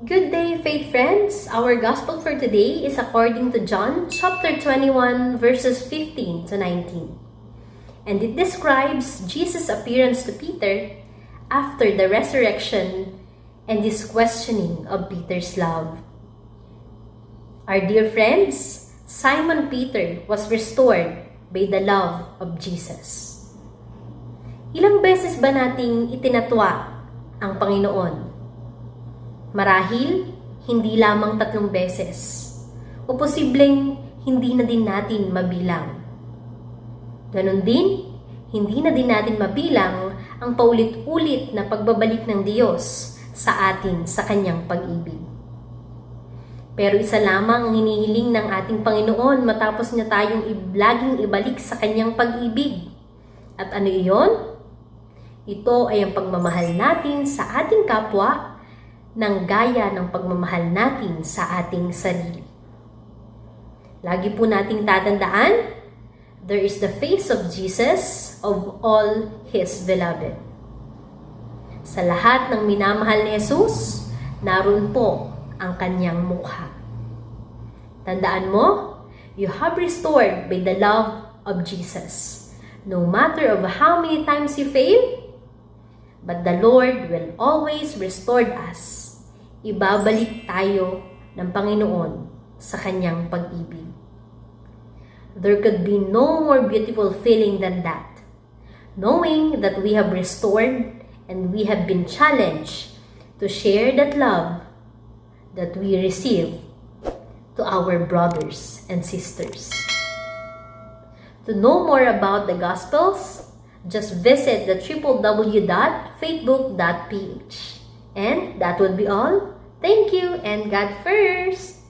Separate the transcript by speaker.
Speaker 1: Good day, faith friends! Our gospel for today is according to John chapter 21 verses 15 to 19. And it describes Jesus' appearance to Peter after the resurrection and his questioning of Peter's love. Our dear friends, Simon Peter was restored by the love of Jesus. Ilang beses ba nating itinatwa ang Panginoon? Marahil, hindi lamang 3 beses. O posibleng hindi na din natin mabilang. Ganon din, hindi na din natin mabilang ang paulit-ulit na pagbabalik ng Diyos sa atin sa Kanyang pag-ibig. Pero isa lamang ang hinihiling ng ating Panginoon matapos niya tayong laging ibalik sa Kanyang pag-ibig. At ano iyon? Ito ay ang pagmamahal natin sa ating kapwa ng gaya ng pagmamahal natin sa ating sarili. Lagi po nating tatandaan, there is the face of Jesus of all His beloved. Sa lahat ng minamahal ni Jesus, naroon po ang kanyang mukha. Tandaan mo, you have restored by the love of Jesus. No matter of how many times you fail, but the Lord will always restore us. Ibabalik tayo ng Panginoon sa Kanyang pag-ibig. There could be no more beautiful feeling than that. Knowing that we have restored and we have been challenged to share that love that we receive to our brothers and sisters. To know more about the Gospels, just visit the www.faithbook.ph. And that would be all. Thank you and God first!